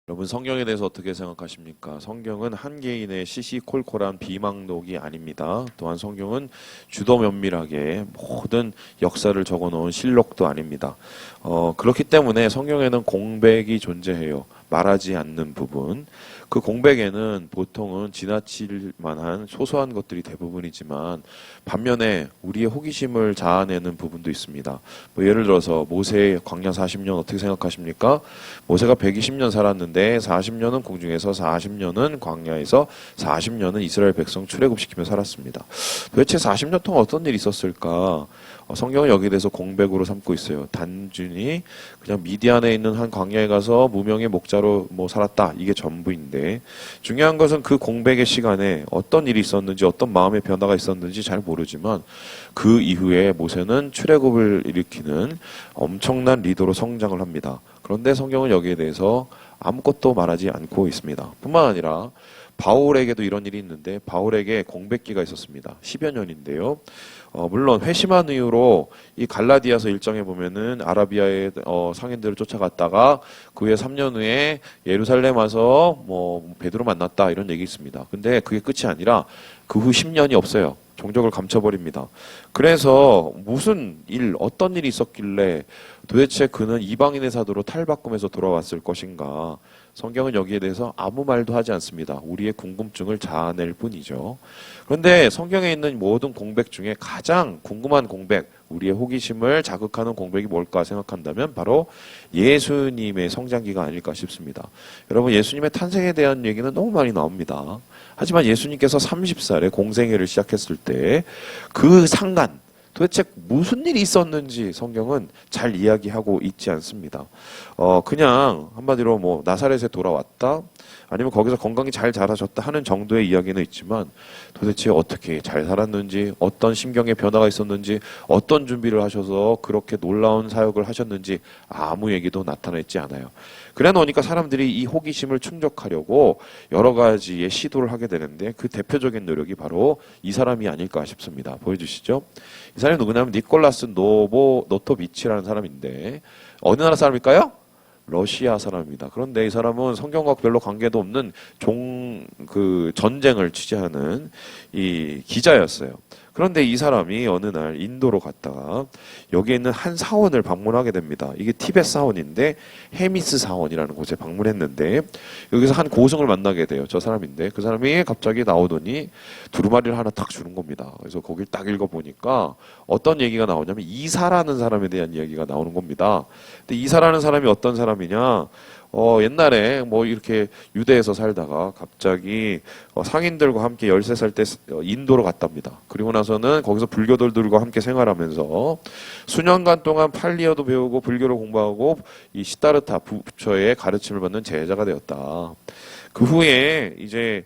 여러분 성경에 대해서 어떻게 생각하십니까? 성경은 한 개인의 시시콜콜한 비망록이 아닙니다. 또한 성경은 주도 면밀하게 모든 역사를 적어놓은 실록도 아닙니다. 그렇기 때문에 성경에는 공백이 존재해요. 말하지 않는 부분. 그 공백에는 보통은 지나칠 만한 소소한 것들이 대부분이지만 반면에 우리의 호기심을 자아내는 부분도 있습니다. 예를 들어서 모세의 광야 40년 어떻게 생각하십니까? 모세가 120년 살았는데 40년은 궁중에서 40년은 광야에서 40년은 이스라엘 백성 출애굽시키며 살았습니다. 도대체 40년 동안 어떤 일이 있었을까? 성경은 여기에 대해서 공백으로 삼고 있어요. 단순히 그냥 미디안에 있는 한 광야에 가서 무명의 목자로 살았다. 이게 전부인데 중요한 것은 그 공백의 시간에 어떤 일이 있었는지 어떤 마음의 변화가 있었는지 잘 모르지만 그 이후에 모세는 출애굽을 일으키는 엄청난 리더로 성장을 합니다. 그런데 성경은 여기에 대해서 아무것도 말하지 않고 있습니다. 뿐만 아니라 바울에게도 이런 일이 있는데 바울에게 공백기가 있었습니다. 10여 년인데요. 물론 회심한 이후로 이 갈라디아서 1장에 보면은 아라비아의 상인들을 쫓아갔다가 그 후에 3년 후에 예루살렘 와서 베드로 만났다 이런 얘기 있습니다. 근데 그게 끝이 아니라 그 후 10년이 없어요. 종족을 감춰버립니다. 그래서 무슨 일, 어떤 일이 있었길래 도대체 그는 이방인의 사도로 탈바꿈해서 돌아왔을 것인가? 성경은 여기에 대해서 아무 말도 하지 않습니다. 우리의 궁금증을 자아낼 뿐이죠. 그런데 성경에 있는 모든 공백 중에 가장 궁금한 공백, 우리의 호기심을 자극하는 공백이 뭘까 생각한다면 바로 예수님의 성장기가 아닐까 싶습니다. 여러분 예수님의 탄생에 대한 얘기는 너무 많이 나옵니다. 하지만 예수님께서 30살에 공생애를 시작했을 때 그 상간, 도대체 무슨 일이 있었는지 성경은 잘 이야기하고 있지 않습니다. 그냥 한마디로 나사렛에 돌아왔다, 아니면 거기서 건강히 잘 자라셨다 하는 정도의 이야기는 있지만 도대체 어떻게 잘 살았는지, 어떤 심경의 변화가 있었는지, 어떤 준비를 하셔서 그렇게 놀라운 사역을 하셨는지 아무 얘기도 나타내지 않아요. 그래 놓으니까 사람들이 이 호기심을 충족하려고 여러 가지의 시도를 하게 되는데 그 대표적인 노력이 바로 이 사람이 아닐까 싶습니다. 보여주시죠? 이 사람이 누구냐면 니콜라스 노토비치라는 사람인데 어느 나라 사람일까요? 러시아 사람입니다. 그런데 이 사람은 성경과 별로 관계도 없는 전쟁을 취재하는 이 기자였어요. 그런데 이 사람이 어느 날 인도로 갔다가 여기에 있는 한 사원을 방문하게 됩니다. 이게 티벳 사원인데 헤미스 사원이라는 곳에 방문했는데 여기서 한 고승을 만나게 돼요. 저 사람인데 그 사람이 갑자기 나오더니 두루마리를 하나 딱 주는 겁니다. 그래서 거길 딱 읽어보니까 어떤 얘기가 나오냐면 이사라는 사람에 대한 이야기가 나오는 겁니다. 근데 이사라는 사람이 어떤 사람이냐? 옛날에 이렇게 유대에서 살다가 갑자기 상인들과 함께 13살 때 인도로 갔답니다. 그리고 나서는 거기서 불교들과 함께 생활하면서 수년간 동안 팔리어도 배우고 불교를 공부하고 이 시다르타 부처의 가르침을 받는 제자가 되었다. 그 후에 이제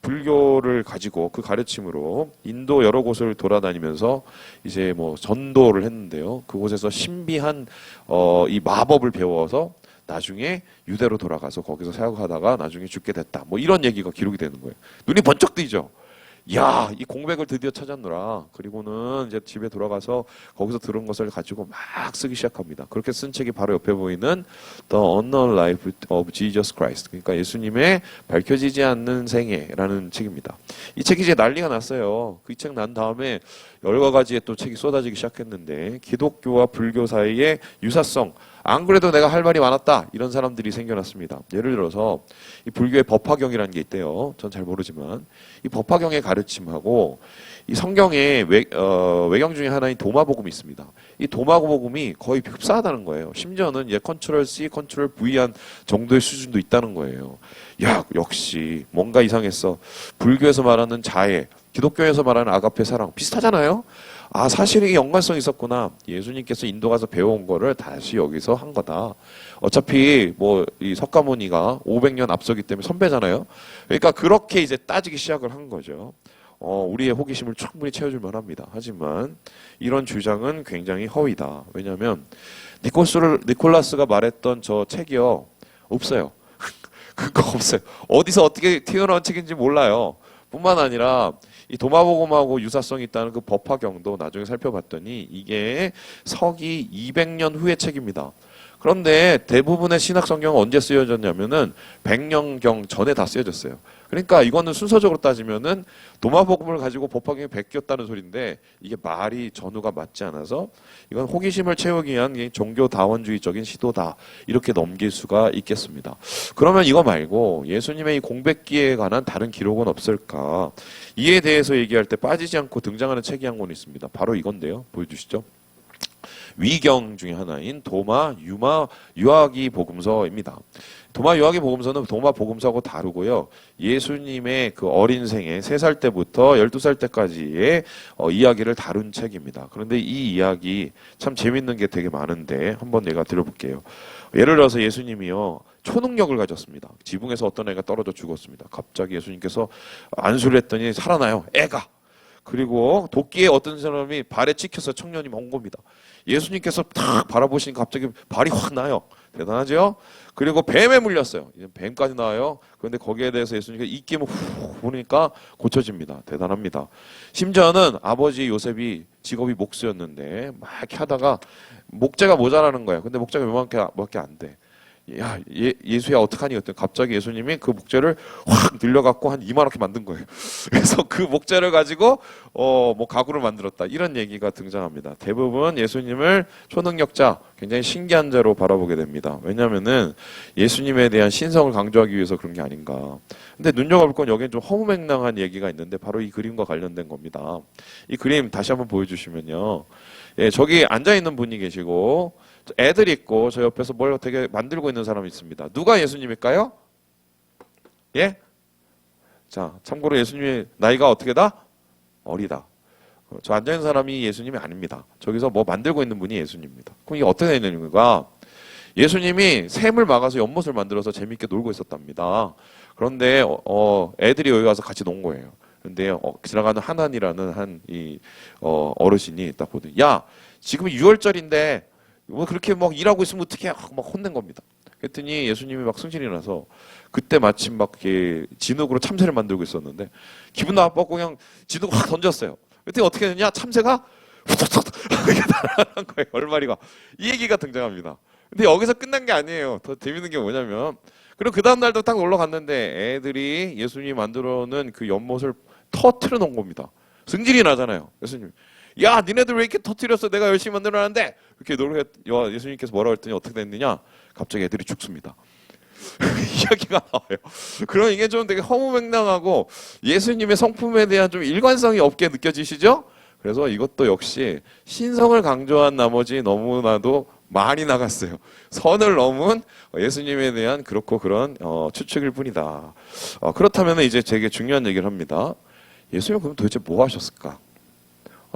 불교를 가지고 그 가르침으로 인도 여러 곳을 돌아다니면서 이제 전도를 했는데요. 그곳에서 신비한 이 마법을 배워서 나중에 유대로 돌아가서 거기서 사역하다가 나중에 죽게 됐다. 이런 얘기가 기록이 되는 거예요. 눈이 번쩍 뜨이죠. 야, 이 공백을 드디어 찾았노라. 그리고는 이제 집에 돌아가서 거기서 들은 것을 가지고 막 쓰기 시작합니다. 그렇게 쓴 책이 바로 옆에 보이는 The Unknown Life of Jesus Christ. 그러니까 예수님의 밝혀지지 않는 생애라는 책입니다. 이 책이 이제 난리가 났어요. 그 책 난 다음에 여러 가지의 또 책이 쏟아지기 시작했는데 기독교와 불교 사이의 유사성, 안 그래도 내가 할 말이 많았다 이런 사람들이 생겨났습니다. 예를 들어서 이 불교의 법화경이라는 게 있대요. 전 잘 모르지만 이 법화경의 가르침하고 이 성경의 외경 중에 하나인 도마복음이 있습니다. 이 도마복음이 거의 흡사하다는 거예요. 심지어는 컨트롤 C, 컨트롤 V한 정도의 수준도 있다는 거예요. 야, 역시 뭔가 이상했어. 불교에서 말하는 자애, 기독교에서 말하는 아가페 사랑 비슷하잖아요. 아, 사실 이게 연관성이 있었구나. 예수님께서 인도 가서 배워온 거를 다시 여기서 한 거다. 어차피 이 석가모니가 500년 앞서기 때문에 선배잖아요. 그러니까 그렇게 이제 따지기 시작을 한 거죠. 우리의 호기심을 충분히 채워줄 만합니다. 하지만 이런 주장은 굉장히 허위다. 왜냐하면 니콜라스가 말했던 저 책이요, 없어요. 그거 없어요. 어디서 어떻게 튀어나온 책인지 몰라요. 뿐만 아니라 이 도마복음하고 유사성이 있다는 그 법화경도 나중에 살펴봤더니 이게 서기 200년 후의 책입니다. 그런데 대부분의 신약 성경은 언제 쓰여졌냐면은 100년경 전에 다 쓰여졌어요. 그러니까 이거는 순서적으로 따지면은 도마복음을 가지고 법화경이 베꼈다는 소리인데 이게 말이 전후가 맞지 않아서 이건 호기심을 채우기 위한 종교 다원주의적인 시도다. 이렇게 넘길 수가 있겠습니다. 그러면 이거 말고 예수님의 이 공백기에 관한 다른 기록은 없을까? 이에 대해서 얘기할 때 빠지지 않고 등장하는 책이 한 권 있습니다. 바로 이건데요. 보여주시죠. 위경 중에 하나인 도마 유아기 복음서입니다. 도마 유아기 복음서는 도마 복음서하고 다르고요. 예수님의 그 어린 생애 3살 때부터 12살 때까지의 이야기를 다룬 책입니다. 그런데 이 이야기 참 재밌는 게 되게 많은데 한번 내가 들어볼게요. 예를 들어서 예수님이요. 초능력을 가졌습니다. 지붕에서 어떤 애가 떨어져 죽었습니다. 갑자기 예수님께서 안수를 했더니 살아나요. 애가. 그리고 도끼에 어떤 사람이 발에 찍혀서 청년이 온 겁니다. 예수님께서 탁 바라보시니까 갑자기 발이 확 나요. 대단하죠? 그리고 뱀에 물렸어요. 이제 뱀까지 나와요. 그런데 거기에 대해서 예수님께서 입김을 후 보니까 고쳐집니다. 대단합니다. 심지어는 아버지 요셉이 직업이 목수였는데 막 이렇게 하다가 목재가 모자라는 거예요. 근데 목재가 몇밖에 안 돼. 야, 예수야 어떡하니? 그랬더니 갑자기 예수님이 그 목재를 확 늘려갖고 한 이만하게 만든 거예요. 그래서 그 목재를 가지고 뭐 가구를 만들었다. 이런 얘기가 등장합니다. 대부분 예수님을 초능력자, 굉장히 신기한 자로 바라보게 됩니다. 왜냐하면은 예수님에 대한 신성을 강조하기 위해서 그런 게 아닌가. 근데 눈여겨볼 건 여기는 좀 허무맹랑한 얘기가 있는데 바로 이 그림과 관련된 겁니다. 이 그림 다시 한번 보여주시면요. 예, 저기 앉아있는 분이 계시고 애들 있고 저 옆에서 뭘 되게 만들고 있는 사람이 있습니다. 누가 예수님일까요? 예? 자, 참고로 예수님의 나이가 어떻게다? 어리다. 저 앉아있는 사람이 예수님이 아닙니다. 저기서 뭐 만들고 있는 분이 예수님입니다. 그럼 이게 어떻게 되는 건가? 예수님이 샘을 막아서 연못을 만들어서 재밌게 놀고 있었답니다. 그런데 애들이 여기 와서 같이 논 거예요. 근데 지나가는 하난이라는 한 어르신이 딱 보더니 야, 지금 6월절인데 뭐 그렇게 막 일하고 있으면 어떻게 막 혼낸 겁니다. 그랬더니 예수님이 막 승질이 나서 그때 마침 막 이렇게 진흙으로 참새를 만들고 있었는데 기분 나빠고 그냥 진흙 확 던졌어요. 그랬더니 어떻게 했느냐? 참새가 후닥닥 이렇게 날아가는 거예요. 얼마리가. 이 얘기가 등장합니다. 근데 여기서 끝난 게 아니에요. 더 재밌는 게 뭐냐면 그리고 그 다음 날도 딱 놀러 갔는데 애들이 예수님이 만들어 놓은 그 연못을 터트려 놓은 겁니다. 승질이 나잖아요. 예수님. 야, 니네들 왜 이렇게 터뜨렸어? 내가 열심히 만들어놨는데 이렇게 예수님께서 뭐라고 했더니 어떻게 됐느냐? 갑자기 애들이 죽습니다. 이야기가 나와요. 그럼 이게 좀 되게 허무맹랑하고 예수님의 성품에 대한 좀 일관성이 없게 느껴지시죠? 그래서 이것도 역시 신성을 강조한 나머지 너무나도 많이 나갔어요. 선을 넘은 예수님에 대한 그렇고 그런 추측일 뿐이다. 그렇다면 이제 되게 중요한 얘기를 합니다. 예수님 그럼 도대체 뭐 하셨을까?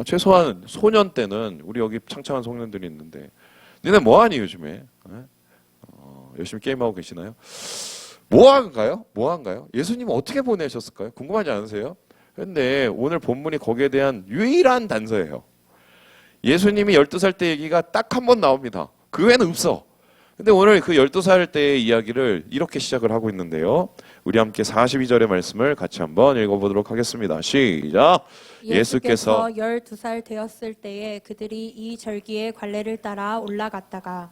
최소한 소년 때는 우리 여기 창창한 소년들이 있는데 니네 뭐하니 요즘에? 열심히 게임하고 계시나요? 뭐한가요? 뭐한가요? 예수님은 어떻게 보내셨을까요? 궁금하지 않으세요? 그런데 오늘 본문이 거기에 대한 유일한 단서예요. 예수님이 12살 때 얘기가 딱 한 번 나옵니다. 그 외에는 없어. 근데 오늘 그 12살 때의 이야기를 이렇게 시작을 하고 있는데요. 우리 함께 42절의 말씀을 같이 한번 읽어보도록 하겠습니다. 시작! 예수께서 12살 되었을 때에 그들이 이 절기의 관례를 따라 올라갔다가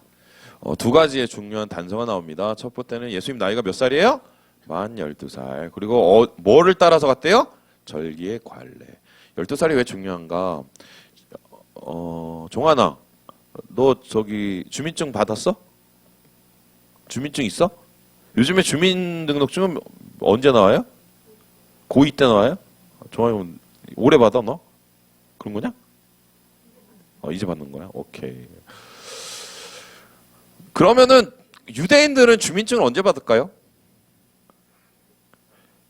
두 가지의 중요한 단서가 나옵니다. 첫 번째는 예수님 나이가 몇 살이에요? 만 12살. 그리고 뭐를 따라서 갔대요? 절기의 관례. 12살이 왜 중요한가? 종환아, 너 저기 주민증 받았어? 주민증 있어? 요즘에 주민등록증은 언제 나와요? 고2 때 나와요? 종환이 올해 받아 너? 그런 거냐? 이제 받는 거야? 오케이. 그러면은 유대인들은 주민증을 언제 받을까요?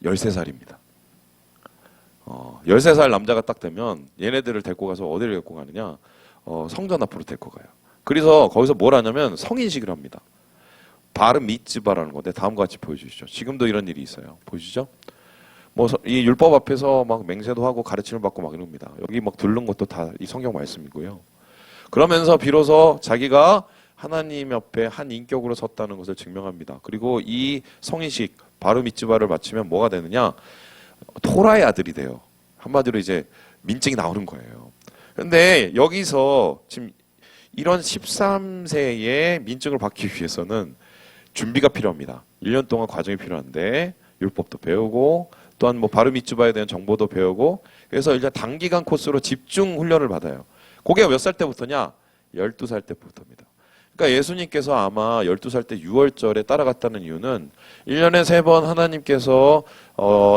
13살입니다. 13살 남자가 딱 되면 얘네들을 데리고 가서 어디를 데리고 가느냐? 성전 앞으로 데리고 가요. 그래서 거기서 뭘 하냐면 성인식을 합니다. 바르 미츠바라는 건데 다음과 같이 보여주시죠. 지금도 이런 일이 있어요. 보이시죠? 이 율법 앞에서 막 맹세도 하고 가르침을 받고 막 이럽니다. 여기 막 들른 것도 다 이 성경 말씀이고요. 그러면서 비로소 자기가 하나님 옆에 한 인격으로 섰다는 것을 증명합니다. 그리고 이 성인식 바르 미츠바를 마치면 뭐가 되느냐? 토라의 아들이 돼요. 한마디로 이제 민증이 나오는 거예요. 그런데 여기서 지금 이런 13세의 민증을 받기 위해서는 준비가 필요합니다. 1년 동안 과정이 필요한데 율법도 배우고 또한 뭐 바르 미tz바에 대한 정보도 배우고 그래서 일단 단기간 코스로 집중 훈련을 받아요. 그게 몇 살 때부터냐? 12살 때부터입니다. 그러니까 예수님께서 아마 12살 때 6월절에 따라갔다는 이유는 1년에 3번 하나님께서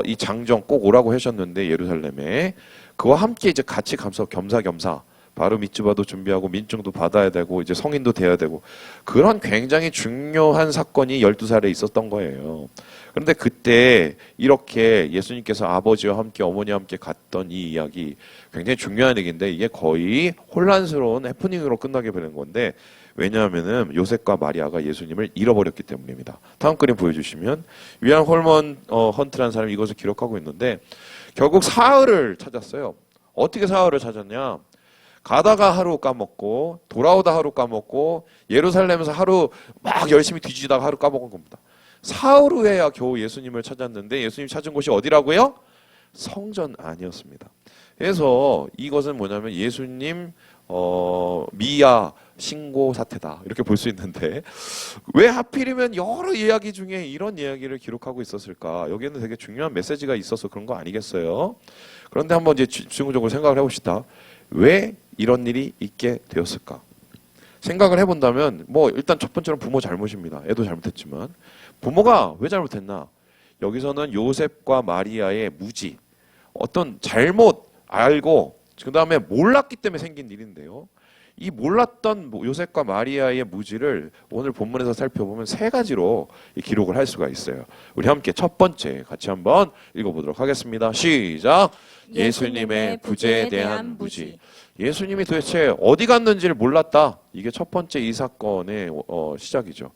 이 장정 꼭 오라고 하셨는데 예루살렘에 그와 함께 이제 같이 겸사겸사 바로 미tz바도 준비하고 민증도 받아야 되고 이제 성인도 돼야 되고 그런 굉장히 중요한 사건이 12살에 있었던 거예요. 그런데 그때 이렇게 예수님께서 아버지와 함께 어머니와 함께 갔던 이 이야기 굉장히 중요한 얘기인데 이게 거의 혼란스러운 해프닝으로 끝나게 되는 건데 왜냐하면은 요셉과 마리아가 예수님을 잃어버렸기 때문입니다. 다음 그림 보여주시면 위안 홀먼 헌트라는 사람이 이것을 기록하고 있는데 결국 사흘을 찾았어요. 어떻게 사흘을 찾았냐? 가다가 하루 까먹고 돌아오다 하루 까먹고 예루살렘에서 하루 막 열심히 뒤지다가 하루 까먹은 겁니다. 사흘 후에야 겨우 예수님을 찾았는데 예수님 찾은 곳이 어디라고요? 성전 안이었습니다. 그래서 이것은 뭐냐면 예수님 미야 신고 사태다 이렇게 볼 수 있는데 왜 하필이면 여러 이야기 중에 이런 이야기를 기록하고 있었을까? 여기에는 되게 중요한 메시지가 있어서 그런 거 아니겠어요? 그런데 한번 이제 중국적으로 생각을 해봅시다. 왜 이런 일이 있게 되었을까? 생각을 해본다면 뭐 일단 첫 번째는 부모 잘못입니다. 애도 잘못했지만 부모가 왜 잘못했나? 여기서는 요셉과 마리아의 무지, 어떤 잘못 알고 그 다음에 몰랐기 때문에 생긴 일인데요. 이 몰랐던 요셉과 마리아의 무지를 오늘 본문에서 살펴보면 세 가지로 기록을 할 수가 있어요. 우리 함께 첫 번째 같이 한번 읽어보도록 하겠습니다. 시작! 예수님의 부재에 대한 무지. 예수님이 도대체 어디 갔는지를 몰랐다. 이게 첫 번째 이 사건의 시작이죠.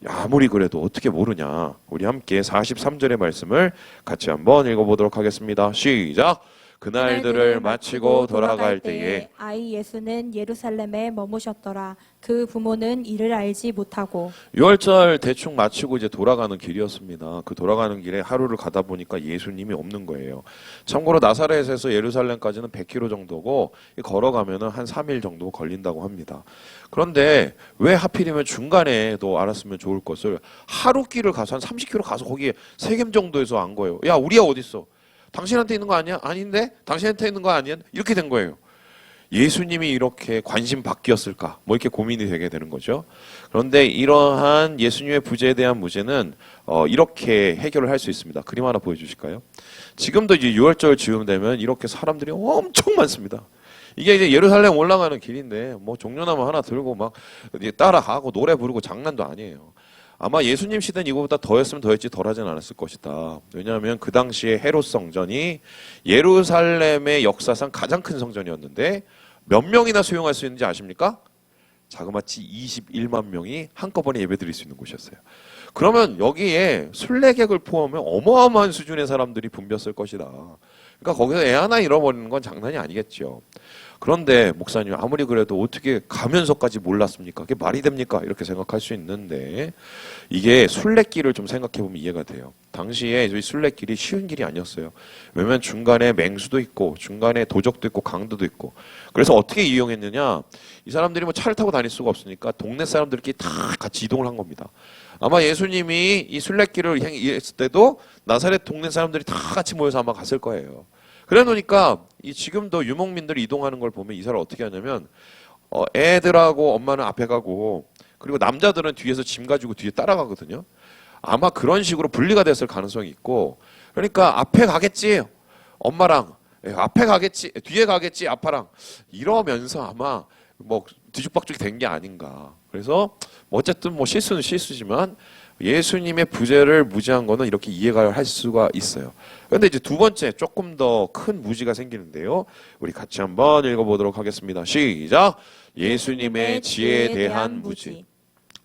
아무리 그래도 어떻게 모르냐. 우리 함께 43절의 말씀을 같이 한번 읽어보도록 하겠습니다. 시작! 그날들을 마치고 돌아갈 때에 아이 예수는 예루살렘에 머무셨더라. 그 부모는 이를 알지 못하고 6월절 대충 마치고 이제 돌아가는 길이었습니다. 그 돌아가는 길에 하루를 가다 보니까 예수님이 없는 거예요. 참고로 나사렛에서 예루살렘까지는 100km 정도고 걸어가면 한 3일 정도 걸린다고 합니다. 그런데 왜 하필이면 중간에도 알았으면 좋을 것을 하루 길을 가서 한 30km 가서 거기에 세겜 정도에서 안 거예요. 야 우리야 어딨어? 당신한테 있는 거 아니야? 아닌데? 당신한테 있는 거 아니야? 이렇게 된 거예요. 예수님이 이렇게 관심 바뀌었을까? 뭐 이렇게 고민이 되게 되는 거죠. 그런데 이러한 예수님의 부재에 대한 문제는 이렇게 해결을 할 수 있습니다. 그림 하나 보여주실까요? 지금도 이제 6월절 즈음 되면 이렇게 사람들이 엄청 많습니다. 이게 이제 예루살렘 올라가는 길인데 뭐 종려나무 하나 들고 막 따라가고 노래 부르고 장난도 아니에요. 아마 예수님 시대는 이거보다 더했으면 더했지 덜하진 않았을 것이다. 왜냐하면 그 당시에 헤롯 성전이 예루살렘의 역사상 가장 큰 성전이었는데 몇 명이나 수용할 수 있는지 아십니까? 자그마치 21만 명이 한꺼번에 예배드릴 수 있는 곳이었어요. 그러면 여기에 순례객을 포함해 어마어마한 수준의 사람들이 붐볐을 것이다. 그러니까 거기서 애 하나 잃어버리는 건 장난이 아니겠죠. 그런데 목사님 아무리 그래도 어떻게 가면서까지 몰랐습니까? 그게 말이 됩니까? 이렇게 생각할 수 있는데 이게 순례길을 좀 생각해보면 이해가 돼요. 당시에 이 순례길이 쉬운 길이 아니었어요. 왜냐면 중간에 맹수도 있고 중간에 도적도 있고 강도도 있고 그래서 어떻게 이용했느냐 이 사람들이 뭐 차를 타고 다닐 수가 없으니까 동네 사람들끼리 다 같이 이동을 한 겁니다. 아마 예수님이 이 순례길을 행했을 때도 나사렛 동네 사람들이 다 같이 모여서 아마 갔을 거예요. 그래 놓으니까 이 지금도 유목민들이 이동하는 걸 보면 이 사람 어떻게 하냐면 애들하고 엄마는 앞에 가고 그리고 남자들은 뒤에서 짐 가지고 뒤에 따라가거든요. 아마 그런 식으로 분리가 됐을 가능성이 있고 그러니까 앞에 가겠지 엄마랑 앞에 가겠지 뒤에 가겠지 아빠랑 이러면서 아마 뭐 뒤죽박죽이 된 게 아닌가. 그래서 어쨌든 뭐 실수는 실수지만 예수님의 부재를 무지한 거는 이렇게 이해가 할 수가 있어요. 그런데 이제 두 번째 조금 더 큰 무지가 생기는데요. 우리 같이 한번 읽어보도록 하겠습니다. 시작! 예수님의 지혜에 대한 무지.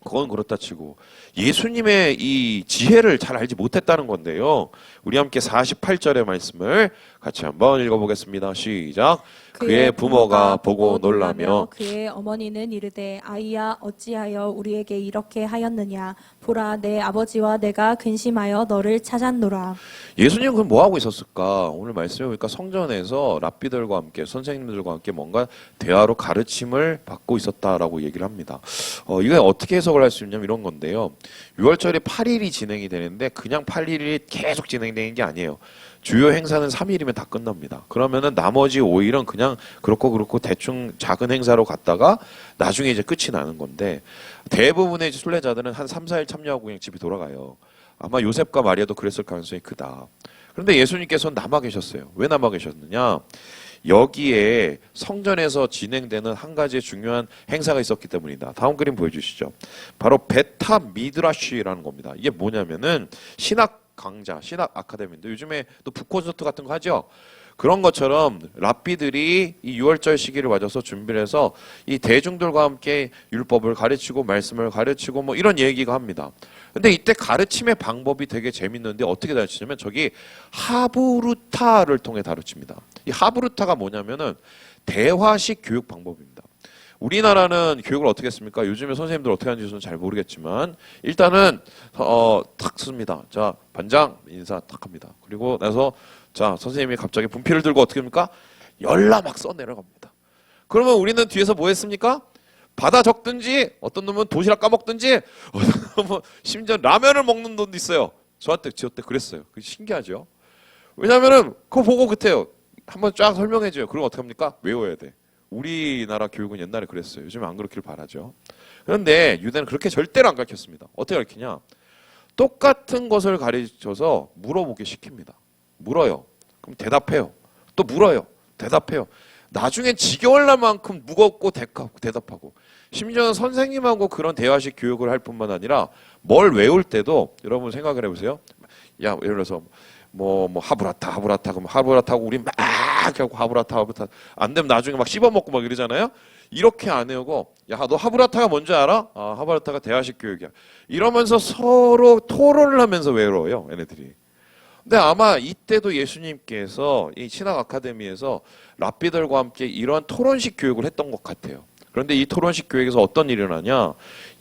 그건 그렇다 치고 예수님의 이 지혜를 잘 알지 못했다는 건데요. 우리 함께 48절의 말씀을 같이 한번 읽어보겠습니다. 시작. 그의 부모가 보고 놀라며 그의 어머니는 이르되 아이야 어찌하여 우리에게 이렇게 하였느냐 보라 내 아버지와 내가 근심하여 너를 찾았노라. 예수님은 그럼 뭐 하고 있었을까? 오늘 말씀해 보니까 성전에서 랍비들과 함께 선생님들과 함께 뭔가 대화로 가르침을 받고 있었다라고 얘기를 합니다. 이게 어떻게 해석을 할 수 있냐면 이런 건데요. 6월절에 8일이 진행이 되는데 그냥 8일이 계속 진행되는 게 아니에요. 주요 행사는 3일이면 다 끝납니다. 그러면은 나머지 5일은 그냥 그렇고 대충 작은 행사로 갔다가 나중에 이제 끝이 나는 건데 대부분의 이제 순례자들은 한 3, 4일 참여하고 그냥 집에 돌아가요. 아마 요셉과 마리아도 그랬을 가능성이 크다. 그런데 예수님께서는 남아 계셨어요. 왜 남아 계셨느냐? 여기에 성전에서 진행되는 한 가지의 중요한 행사가 있었기 때문이다. 다음 그림 보여주시죠. 바로 베타 미드라시라는 겁니다. 이게 뭐냐면은 신학 강좌, 신학 아카데미인데 요즘에 또 북콘서트 같은 거 하죠. 그런 것처럼 랍비들이 이 6월절 시기를 맞아서 준비를 해서 이 대중들과 함께 율법을 가르치고 말씀을 가르치고 뭐 이런 얘기가 합니다. 근데 이때 가르침의 방법이 되게 재밌는데 어떻게 가르치냐면 저기 하브루타를 통해 가르칩니다. 이 하브루타가 뭐냐면은 대화식 교육 방법입니다. 우리나라는 교육을 어떻게 했습니까? 요즘에 선생님들 어떻게 하는지 저는 잘 모르겠지만 일단은 탁 씁니다. 자, 반장 인사 탁 합니다. 그리고 나서 자, 선생님이 갑자기 분필을 들고 어떻게 합니까? 열라 막 써 내려갑니다. 그러면 우리는 뒤에서 뭐 했습니까? 받아 적든지 어떤 놈은 도시락 까먹든지 어떤 놈은 심지어 라면을 먹는 놈도 있어요. 저한테 지어때 그랬어요. 그게 신기하죠? 왜냐면은 그거 보고 그때요. 한번 쫙 설명해줘요. 그리고 어떻게 합니까? 외워야 돼. 우리나라 교육은 옛날에 그랬어요. 요즘은 안 그렇길 바라죠. 그런데 유대는 그렇게 절대로 안 가르쳤습니다. 어떻게 가르치냐? 똑같은 것을 가르쳐서 물어보게 시킵니다. 물어요. 그럼 대답해요. 또 물어요. 대답해요. 나중엔 지겨울 만큼 무겁고 대답하고 심지어는 선생님하고 그런 대화식 교육을 할 뿐만 아니라 뭘 외울 때도 여러분 생각을 해보세요. 야, 예를 들어서 뭐 하브라타 그럼 하브라타고 우리 막 하고 하브라타 안 되면 나중에 막 씹어먹고 막 이러잖아요. 이렇게 안 해오고 야, 너 하브라타가 뭔지 알아? 아, 하브라타가 대화식 교육이야. 이러면서 서로 토론을 하면서 외로워요, 얘네들이. 근데 아마 이때도 예수님께서 이 신학 아카데미에서 랍비들과 함께 이러한 토론식 교육을 했던 것 같아요. 그런데 이 토론식 교육에서 어떤 일이 일어나냐?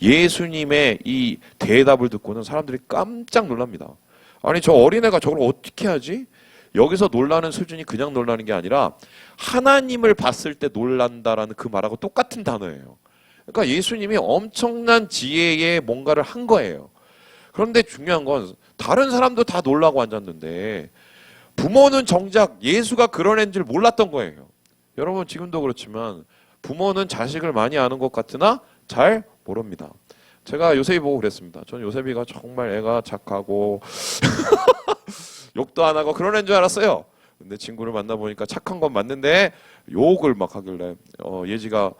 예수님의 이 대답을 듣고는 사람들이 깜짝 놀랍니다. 아니 저 어린애가 저걸 어떻게 하지? 여기서 놀라는 수준이 그냥 놀라는 게 아니라 하나님을 봤을 때 놀란다라는 그 말하고 똑같은 단어예요. 그러니까 예수님이 엄청난 지혜의 뭔가를 한 거예요. 그런데 중요한 건 다른 사람도 다 놀라고 앉았는데 부모는 정작 예수가 그런 애인 줄 몰랐던 거예요. 여러분 지금도 그렇지만 부모는 자식을 많이 아는 것 같으나 잘 모릅니다. 제가 요셉이 보고 그랬습니다. 저는 요셉이가 정말 애가 착하고 욕도 안 하고 그런 애인 줄 알았어요. 근데 친구를 만나보니까 착한 건 맞는데 욕을 막 하길래 예지가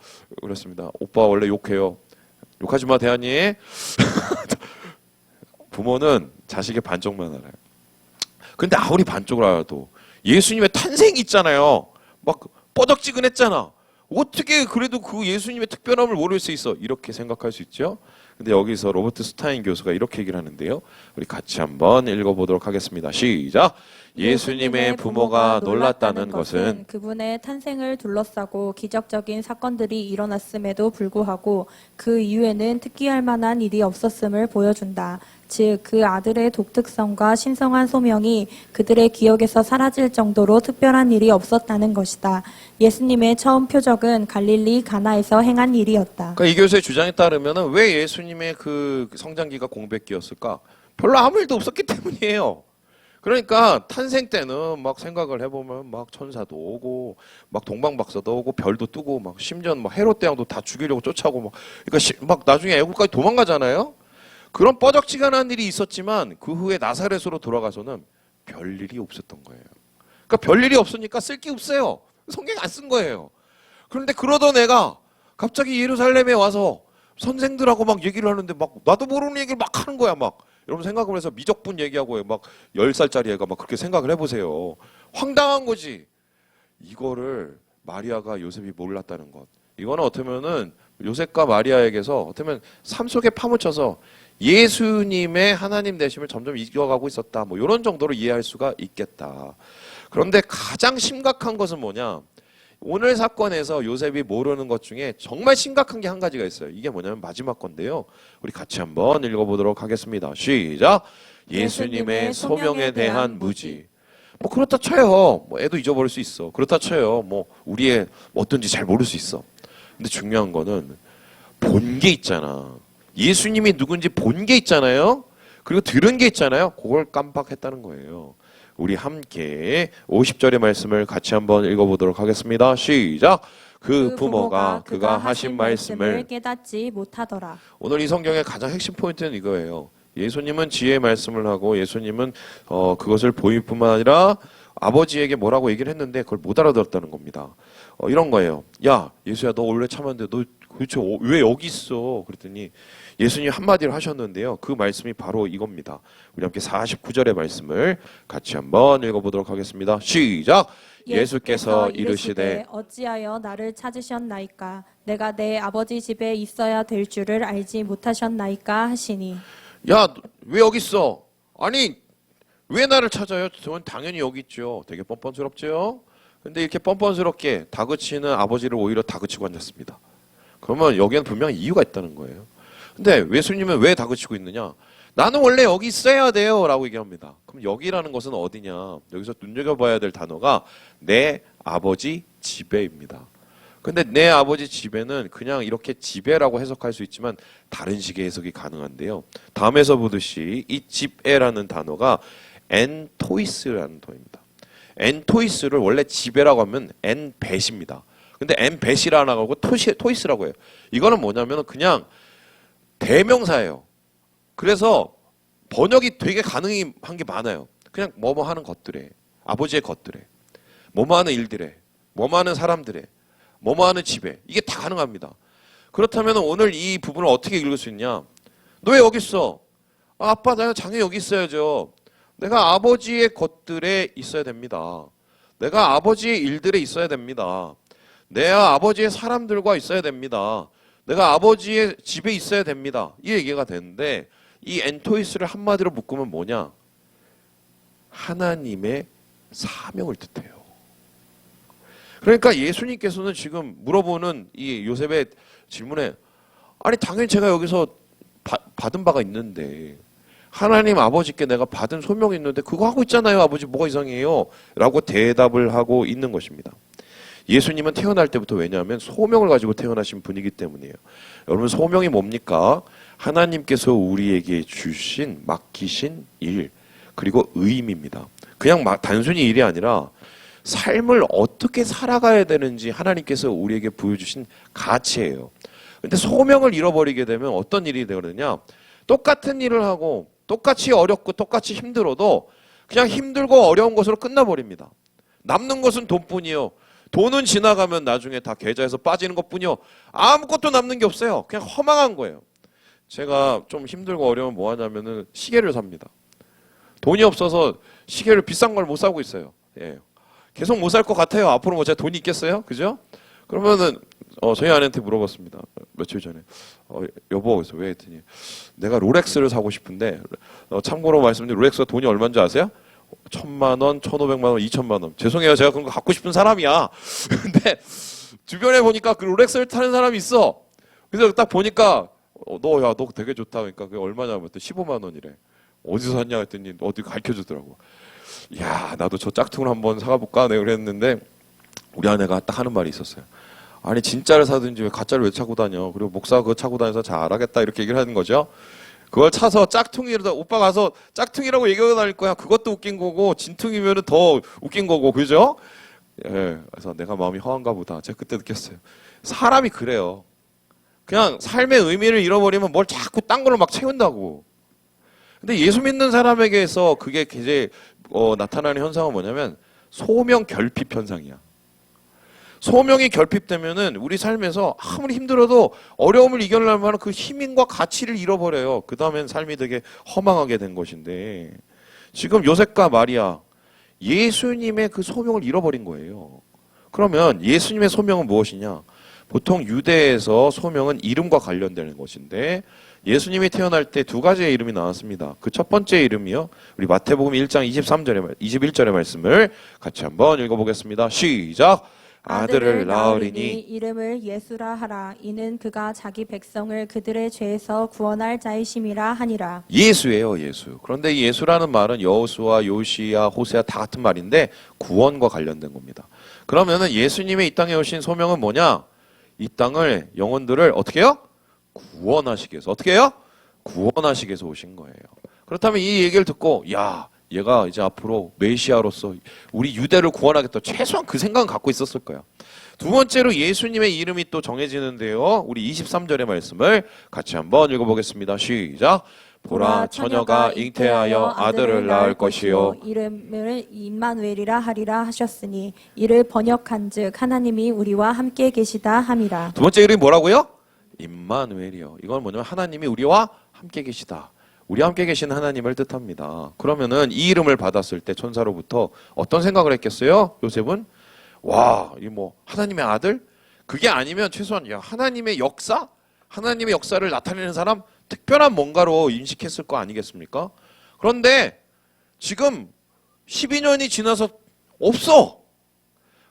그랬습니다. 오빠 원래 욕해요. 욕하지 마 대한이. 부모는 자식의 반쪽만 알아요. 근데 아무리 반쪽을 알아도 예수님의 탄생이 있잖아요. 막 뻐덕지근했잖아. 어떻게 그래도 그 예수님의 특별함을 모를 수 있어? 이렇게 생각할 수 있죠. 근데 여기서 로버트 스타인 교수가 이렇게 얘기를 하는데요. 우리 같이 한번 읽어보도록 하겠습니다. 시작. 예수님의 부모가 놀랐다는 것은 그분의 탄생을 둘러싸고 기적적인 사건들이 일어났음에도 불구하고 그 이후에는 특기할 만한 일이 없었음을 보여준다. 즉, 그 아들의 독특성과 신성한 소명이 그들의 기억에서 사라질 정도로 특별한 일이 없었다는 것이다. 예수님의 처음 표적은 갈릴리 가나에서 행한 일이었다. 그러니까 이 교수의 주장에 따르면 왜 예수님의 그 성장기가 공백기였을까? 별로 아무 일도 없었기 때문이에요. 그러니까 탄생 때는 막 생각을 해보면 막 천사도 오고 막 동방박사도 오고 별도 뜨고 막 심지어 막 헤롯 대왕도 다 죽이려고 쫓아오고 막 그러니까 막 나중에 애국까지 도망가잖아요. 그런 뻐적지근한 일이 있었지만 그 후에 나사렛으로 돌아가서는 별일이 없었던 거예요. 그러니까 별일이 없으니까 쓸 게 없어요. 성경 안 쓴 거예요. 그런데 그러던 애가 갑자기 예루살렘에 와서 선생들하고 막 얘기를 하는데 막 나도 모르는 얘기를 막 하는 거야 막. 여러분 생각을 해서 미적분 얘기하고 막 10살짜리 애가 막 그렇게 생각을 해보세요. 황당한 거지. 이거를 마리아가 요셉이 몰랐다는 것. 이거는 어떻게 보면은 요셉과 마리아에게서 어떻게 보면 삶 속에 파묻혀서 예수님의 하나님 되심을 점점 이겨가고 있었다. 뭐 이런 정도로 이해할 수가 있겠다. 그런데 가장 심각한 것은 뭐냐? 오늘 사건에서 요셉이 모르는 것 중에 정말 심각한 게 한 가지가 있어요. 이게 뭐냐면 마지막 건데요. 우리 같이 한번 읽어보도록 하겠습니다. 시작! 예수님의 소명에 대한 무지. 뭐 그렇다 쳐요. 뭐 애도 잊어버릴 수 있어. 그렇다 쳐요. 뭐 우리의 어떤지 잘 모를 수 있어. 근데 중요한 거는 본 게 있잖아. 예수님이 누군지 본 게 있잖아요. 그리고 들은 게 있잖아요. 그걸 깜빡했다는 거예요. 우리 함께 50절의 말씀을 같이 한번 읽어보도록 하겠습니다. 시작! 그 부모가 그가 하신 말씀을 깨닫지 못하더라. 오늘 이 성경의 가장 핵심 포인트는 이거예요. 예수님은 지혜의 말씀을 하고 예수님은 그것을 보일 뿐만 아니라 아버지에게 뭐라고 얘기를 했는데 그걸 못 알아들었다는 겁니다. 이런 거예요. 야, 예수야, 너 원래 참았는데 너 도대체 왜 여기 있어? 그랬더니 예수님이 한마디를 하셨는데요. 그 말씀이 바로 이겁니다. 우리 함께 49절의 말씀을 같이 한번 읽어보도록 하겠습니다. 시작! 예수께서 이르시되 어찌하여 나를 찾으셨나이까? 내가 내 아버지 집에 있어야 될 줄을 알지 못하셨나이까? 하시니. 야, 왜 여기 있어? 아니, 왜 나를 찾아요? 저는 당연히 여기 있죠. 되게 뻔뻔스럽죠? 근데 이렇게 뻔뻔스럽게 다그치는 아버지를 오히려 다그치고 앉았습니다. 그러면 여기에는 분명히 이유가 있다는 거예요. 근데 예수님은 왜 다그치고 있느냐? 나는 원래 여기 있어야 돼요. 라고 얘기합니다. 그럼 여기라는 것은 어디냐? 여기서 눈여겨봐야 될 단어가 내 아버지 집에입니다. 근데 내 아버지 집에는 그냥 이렇게 집에라고 해석할 수 있지만 다른 식의 해석이 가능한데요. 다음에서 보듯이 이 집에라는 단어가 엔토이스라는 단어입니다. 엔토이스를 원래 집에라고 하면 엔벳입니다. 근데 엔벳이라고 하고 토이스라고 해요. 이거는 뭐냐면 그냥 대명사예요. 그래서 번역이 되게 가능한 게 많아요. 그냥 뭐뭐 하는 것들에, 아버지의 것들에, 뭐뭐 하는 일들에, 뭐뭐 하는 사람들에, 뭐뭐 하는 집에, 이게 다 가능합니다. 그렇다면 오늘 이 부분을 어떻게 읽을 수 있냐? 너 왜 여기 있어? 아, 아빠, 내가 당연히 여기 있어야죠. 내가 아버지의 것들에 있어야 됩니다. 내가 아버지의 일들에 있어야 됩니다. 내가 아버지의 사람들과 있어야 됩니다. 내가 아버지의 집에 있어야 됩니다. 이 얘기가 되는데 이 엔토이스를 한마디로 묶으면 뭐냐? 하나님의 사명을 뜻해요. 그러니까 예수님께서는 지금 물어보는 이 요셉의 질문에 아니 당연히 제가 여기서 받은 바가 있는데 하나님 아버지께 내가 받은 소명이 있는데 그거 하고 있잖아요. 아버지 뭐가 이상해요? 라고 대답을 하고 있는 것입니다. 예수님은 태어날 때부터 왜냐하면 소명을 가지고 태어나신 분이기 때문이에요. 여러분 소명이 뭡니까? 하나님께서 우리에게 주신 맡기신 일 그리고 의미입니다. 그냥 단순히 일이 아니라 삶을 어떻게 살아가야 되는지 하나님께서 우리에게 보여주신 가치예요. 근데 소명을 잃어버리게 되면 어떤 일이 되거든요. 똑같은 일을 하고 똑같이 어렵고 똑같이 힘들어도 그냥 힘들고 어려운 것으로 끝나버립니다. 남는 것은 돈뿐이요. 돈은 지나가면 나중에 다 계좌에서 빠지는 것뿐이요. 아무것도 남는 게 없어요. 그냥 허망한 거예요. 제가 좀 힘들고 어려우면 뭐 하냐면은 시계를 삽니다. 돈이 없어서 시계를 비싼 걸 못 사고 있어요. 예. 계속 못 살 것 같아요. 앞으로 뭐 제가 돈이 있겠어요? 그죠? 그러면은 저희 아내한테 물어봤습니다. 며칠 전에. 여보, 그래서 왜 했더니 내가 롤렉스를 사고 싶은데 참고로 말씀드리면 롤렉스가 돈이 얼마인지 아세요? 1,000만 원, 1,500만 원, 2,000만 원. 죄송해요. 제가 그런 거 갖고 싶은 사람이야. 근데 주변에 보니까 그 롤렉스를 타는 사람이 있어. 그래서 딱 보니까 너 되게 좋다. 그러니까 그게 얼마냐 그랬더니 15만 원이래. 어디서 샀냐 했더니 어디 가르쳐주더라고. 야, 나도 저 짝퉁을 한번 사가볼까? 내가 그랬는데 우리 아내가 딱 하는 말이 있었어요. 아니 진짜를 사든지 왜 가짜를 왜 차고 다녀? 그리고 목사가 그거 차고 다녀서 잘 알아겠다 이렇게 얘기를 하는 거죠. 그걸 차서 짝퉁이라다 오빠 가서 짝퉁이라고 얘기하고 다닐 거야. 그것도 웃긴 거고 진퉁이면은 더 웃긴 거고 그죠? 예, 그래서 내가 마음이 허한가 보다. 제가 그때 느꼈어요. 사람이 그래요. 그냥 삶의 의미를 잃어버리면 뭘 자꾸 딴 걸로 막 채운다고. 근데 예수 믿는 사람에게서 그게 이제 나타나는 현상은 뭐냐면 소명 결핍 현상이야. 소명이 결핍되면은 우리 삶에서 아무리 힘들어도 어려움을 이겨낼 만한 그 힘과 가치를 잃어버려요. 그 다음엔 삶이 되게 허망하게 된 것인데 지금 요셉과 마리아 예수님의 그 소명을 잃어버린 거예요. 그러면 예수님의 소명은 무엇이냐? 보통 유대에서 소명은 이름과 관련되는 것인데 예수님이 태어날 때 두 가지의 이름이 나왔습니다. 그 첫 번째 이름이요. 우리 마태복음 1장 21절의 말씀을 같이 한번 읽어보겠습니다. 시작. 아들을 낳으리니 이름을 예수라 하라. 이는 그가 자기 백성을 그들의 죄에서 구원할 자이심이라 하니라. 예수예요, 예수. 그런데 이 예수라는 말은 여호수아, 요시야, 호세아 다 같은 말인데 구원과 관련된 겁니다. 그러면은 예수님의 이 땅에 오신 소명은 뭐냐? 이 땅을 영혼들을 어떻게 해요? 구원하시기 위해서. 어떻게 해요? 구원하시기 위해서 오신 거예요. 그렇다면 이 얘기를 듣고 야, 얘가 이제 앞으로 메시아로서 우리 유대를 구원하겠다. 최소한 그 생각은 갖고 있었을 거야. 두 번째로 예수님의 이름이 또 정해지는데요. 우리 23절의 말씀을 같이 한번 읽어보겠습니다. 시작. 보라 처녀가 잉태하여 아들을 낳을 것이요 이름을 임마누엘이라 하리라 하셨으니 이를 번역한즉 하나님이 우리와 함께 계시다 함이라. 두 번째 이름이 뭐라고요? 임마누엘이요. 이건 뭐냐면 하나님이 우리와 함께 계시다. 우리와 함께 계신 하나님을 뜻합니다. 그러면은 이 이름을 받았을 때 천사로부터 어떤 생각을 했겠어요? 요셉은 와, 이 뭐 하나님의 아들? 그게 아니면 최소한 야, 하나님의 역사? 하나님의 역사를 나타내는 사람? 특별한 뭔가로 인식했을 거 아니겠습니까? 그런데 지금 12년이 지나서 없어.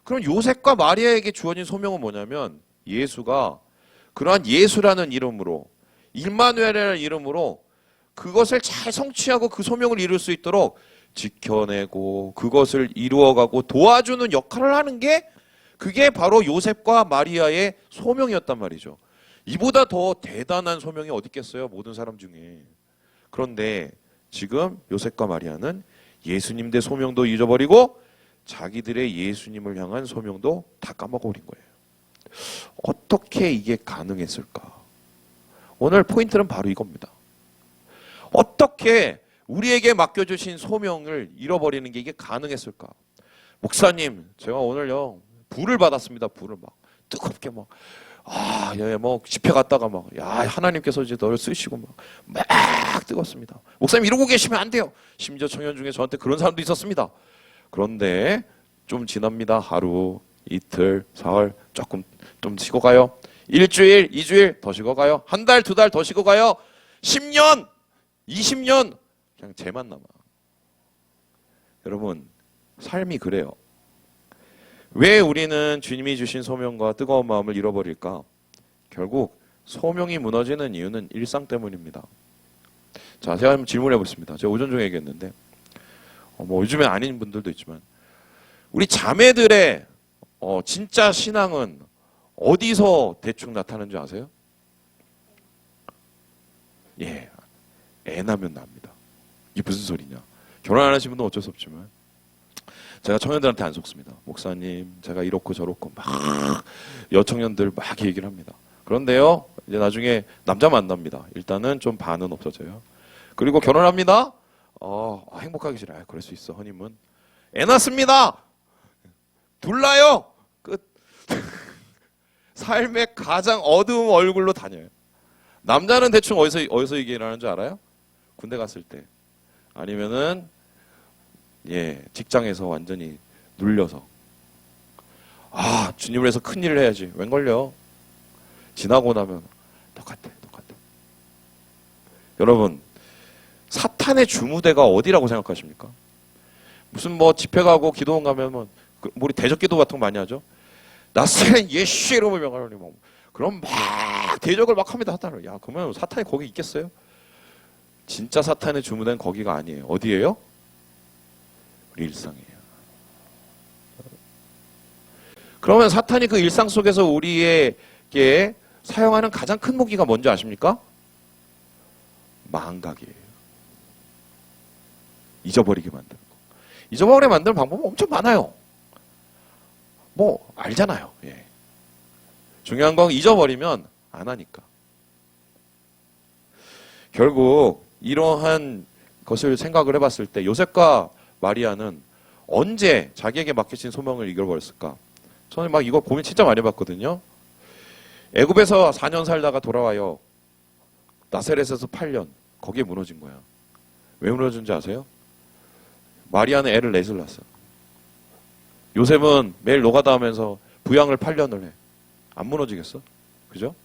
그럼 요셉과 마리아에게 주어진 소명은 뭐냐면 예수가 그러한 예수라는 이름으로 임마누엘이라는 이름으로 그것을 잘 성취하고 그 소명을 이룰 수 있도록 지켜내고 그것을 이루어가고 도와주는 역할을 하는 게 그게 바로 요셉과 마리아의 소명이었단 말이죠. 이보다 더 대단한 소명이 어디 있겠어요? 모든 사람 중에. 그런데 지금 요셉과 마리아는 예수님의 소명도 잊어버리고 자기들의 예수님을 향한 소명도 다 까먹어버린 거예요. 어떻게 이게 가능했을까? 오늘 포인트는 바로 이겁니다. 어떻게 우리에게 맡겨주신 소명을 잃어버리는 게 이게 가능했을까? 목사님, 제가 오늘요 불을 받았습니다. 불을 막 뜨겁게 막 뭐 집회 갔다가 막 야 하나님께서 이제 너를 쓰시고 막 뜨겁습니다. 목사님 이러고 계시면 안 돼요. 심지어 청년 중에 저한테 그런 사람도 있었습니다. 그런데 좀 지납니다. 하루, 이틀, 사흘 조금 좀 쉬고 가요. 일주일, 2주일 더 쉬고 가요. 한 달, 2달 더 쉬고 가요. 10년, 20년 그냥 쟤만 남아. 여러분 삶이 그래요. 왜 우리는 주님이 주신 소명과 뜨거운 마음을 잃어버릴까? 결국 소명이 무너지는 이유는 일상 때문입니다. 자, 제가 한번 질문해 보겠습니다. 제가 오전 중에 얘기했는데 뭐 요즘에 아닌 분들도 있지만 우리 자매들의 진짜 신앙은 어디서 대충 나타나는 줄 아세요? 예, 애 나면 납니다. 이게 무슨 소리냐? 결혼 안 하신 분은 어쩔 수 없지만 제가 청년들한테 안 속습니다. 목사님, 제가 이렇고 저렇고 막 여청년들 막 얘기를 합니다. 그런데요, 이제 나중에 남자 만납니다. 일단은 좀 반은 없어져요. 그리고 결혼합니다. 행복하기 싫어요. 그럴 수 있어, 허님은. 애 낳습니다. 둘 나요. 끝. 삶의 가장 어두운 얼굴로 다녀요. 남자는 대충 어디서 얘기를 하는 줄 알아요? 군대 갔을 때. 아니면은 직장에서 완전히 눌려서 주님을 위해서 큰 일을 해야지. 웬 걸려? 지나고 나면 똑같아. 여러분, 사탄의 주무대가 어디라고 생각하십니까? 무슨 뭐 집회 가고 기도원 가면 우리 대적기도 같은 거 많이 하죠. 나스렛 예수 이름을 명하노니 그럼 막 대적을 막 합니다. 사탄을. 야, 그러면 사탄이 거기 있겠어요? 진짜 사탄의 주무대는 거기가 아니에요. 어디예요? 우리 일상이에요. 그러면 사탄이 그 일상 속에서 우리에게 사용하는 가장 큰 무기가 뭔지 아십니까? 망각이에요. 잊어버리게 만드는 거. 잊어버리게 만드는 방법은 엄청 많아요. 뭐 알잖아요. 예. 중요한 건 잊어버리면 안 하니까. 결국 이러한 것을 생각을 해봤을 때 요셉과 마리아는 언제 자기에게 맡겨진 소명을 잃어버렸을까? 저는 막 이거 고민 진짜 많이 해봤거든요. 애굽에서 4년 살다가 돌아와요. 나세렛에서 8년. 거기에 무너진 거야. 왜 무너진지 아세요? 마리아는 애를 넷을 낳았어. 요셉은 매일 노가다 하면서 부양을 8년을 해. 안 무너지겠어? 그죠?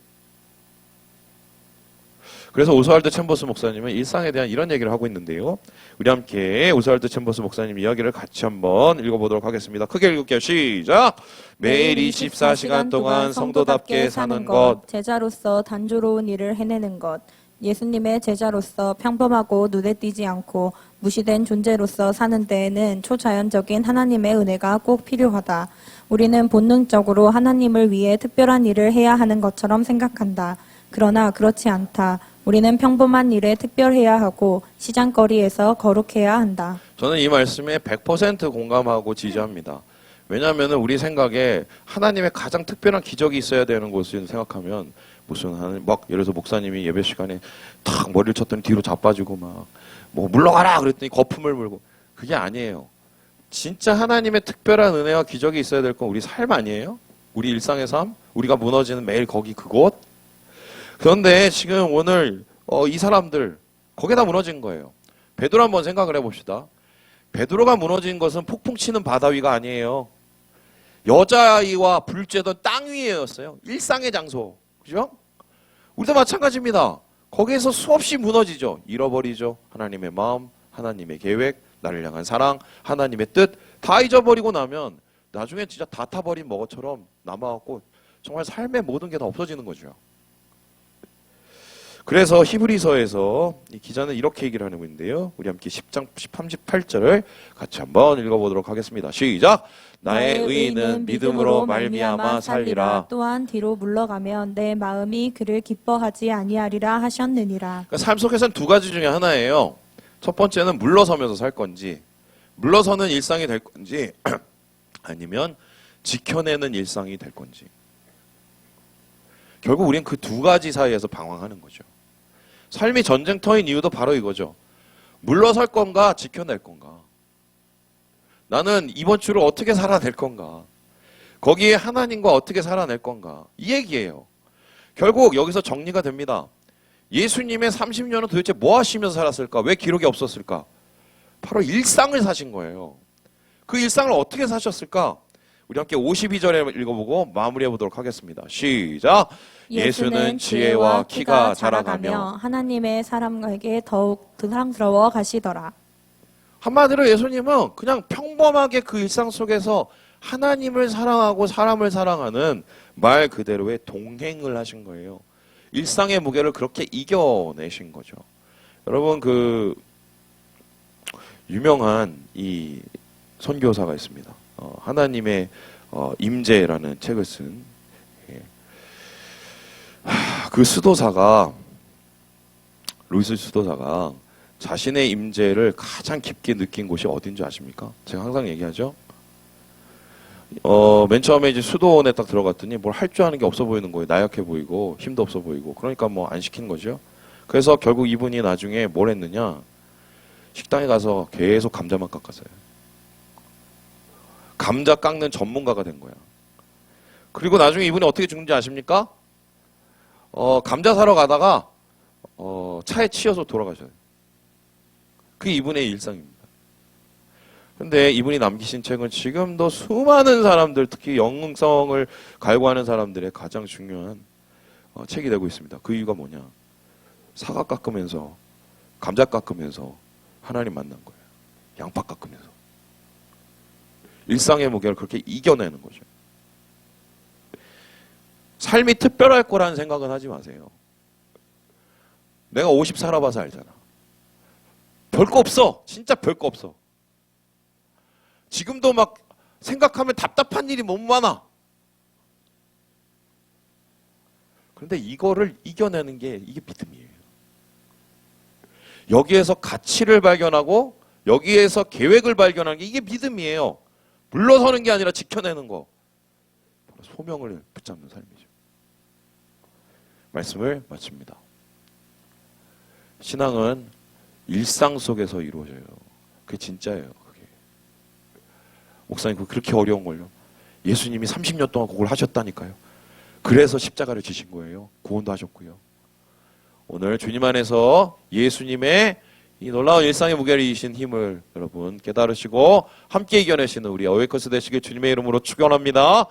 그래서 오스왈드 챔버스 목사님은 일상에 대한 이런 얘기를 하고 있는데요. 우리 함께 오스왈드 챔버스 목사님 이야기를 같이 한번 읽어보도록 하겠습니다. 크게 읽을게요. 시작! 매일 24시간 동안 성도답게 사는 것, 제자로서 단조로운 일을 해내는 것, 예수님의 제자로서 평범하고 눈에 띄지 않고 무시된 존재로서 사는 데에는 초자연적인 하나님의 은혜가 꼭 필요하다. 우리는 본능적으로 하나님을 위해 특별한 일을 해야 하는 것처럼 생각한다. 그러나 그렇지 않다. 우리는 평범한 일에 특별해야 하고 시장거리에서 거룩해야 한다. 저는 이 말씀에 100% 공감하고 지지합니다. 왜냐하면 우리 생각에 하나님의 가장 특별한 기적이 있어야 되는 것을 생각하면 무슨 막 예를 들어서 목사님이 예배 시간에 탁 머리를 쳤더니 뒤로 자빠지고 막 뭐 물러가라 그랬더니 거품을 물고 그게 아니에요. 진짜 하나님의 특별한 은혜와 기적이 있어야 될 건 우리 삶 아니에요? 우리 일상의 삶? 우리가 무너지는 매일 거기 그곳? 그런데 지금 오늘 이 사람들 거기다 무너진 거예요. 베드로 한번 생각을 해봅시다. 베드로가 무너진 것은 폭풍 치는 바다 위가 아니에요. 여자아이와 불쬐던 땅 위에였어요. 일상의 장소. 그죠? 우리도 마찬가지입니다. 거기에서 수없이 무너지죠. 잃어버리죠. 하나님의 마음, 하나님의 계획, 나를 향한 사랑, 하나님의 뜻 다 잊어버리고 나면 나중에 진짜 다 타버린 먹어처럼 남아갖고 정말 삶의 모든 게 다 없어지는 거죠. 그래서 히브리서에서 이 기자는 이렇게 얘기를 하고 있는데요. 우리 함께 10장 38절을 같이 한번 읽어보도록 하겠습니다. 시작! 나의 의인은 믿음으로 말미암아 살리라. 또한 뒤로 물러가면 내 마음이 그를 기뻐하지 아니하리라 하셨느니라. 그러니까 삶 속에서는 두 가지 중에 하나예요. 첫 번째는 물러서면서 살 건지, 물러서는 일상이 될 건지, 아니면 지켜내는 일상이 될 건지. 결국 우린 그 두 가지 사이에서 방황하는 거죠. 삶이 전쟁터인 이유도 바로 이거죠. 물러설 건가 지켜낼 건가. 나는 이번 주를 어떻게 살아낼 건가. 거기에 하나님과 어떻게 살아낼 건가. 이 얘기예요. 결국 여기서 정리가 됩니다. 예수님의 30년은 도대체 뭐 하시면서 살았을까? 왜 기록이 없었을까? 바로 일상을 사신 거예요. 그 일상을 어떻게 사셨을까? 우리 함께 52절에 읽어보고 마무리해 보도록 하겠습니다. 시작! 예수는 지혜와 키가 자라가며 하나님의 사람에게 더욱 사랑스러워 가시더라. 한마디로 예수님은 그냥 평범하게 그 일상 속에서 하나님을 사랑하고 사람을 사랑하는 말 그대로의 동행을 하신 거예요. 일상의 무게를 그렇게 이겨내신 거죠. 여러분 그 유명한 이 선교사가 있습니다. 하나님의 임재라는 책을 쓴 그 수도사가 루이스 수도사가 자신의 임재를 가장 깊게 느낀 곳이 어딘 줄 아십니까? 제가 항상 얘기하죠. 맨 처음에 이제 수도원에 딱 들어갔더니 뭘 할 줄 아는 게 없어 보이는 거예요. 나약해 보이고 힘도 없어 보이고. 그러니까 뭐 안 시킨 거죠. 그래서 결국 이분이 나중에 뭘 했느냐? 식당에 가서 계속 감자만 깎았어요. 감자 깎는 전문가가 된 거야. 그리고 나중에 이분이 어떻게 죽는지 아십니까? 감자 사러 가다가 차에 치여서 돌아가셔요. 그게 이분의 일상입니다. 근데 이분이 남기신 책은 지금도 수많은 사람들, 특히 영성을 갈구하는 사람들의 가장 중요한 책이 되고 있습니다. 그 이유가 뭐냐? 사과 깎으면서, 감자 깎으면서 하나님 만난 거예요. 양파 깎으면서. 일상의 무게를 그렇게 이겨내는 거죠. 삶이 특별할 거라는 생각은 하지 마세요. 내가 50 살아봐서 알잖아. 별거 없어. 진짜 별거 없어. 지금도 막 생각하면 답답한 일이 너무 많아. 그런데 이거를 이겨내는 게 이게 믿음이에요. 여기에서 가치를 발견하고 여기에서 계획을 발견하는 게 이게 믿음이에요. 물러서는 게 아니라 지켜내는 거. 바로 소명을 붙잡는 삶이죠. 말씀을 마칩니다. 신앙은 일상 속에서 이루어져요. 그게 진짜예요. 그게. 목사님 그거 그렇게 어려운 걸요. 예수님이 30년 동안 그걸 하셨다니까요. 그래서 십자가를 지신 거예요. 구원도 하셨고요. 오늘 주님 안에서 예수님의 이 놀라운 일상의 무게를 이기신 힘을 여러분 깨달으시고 함께 이겨내시는 우리 어웨이커스 되시길 주님의 이름으로 축원합니다.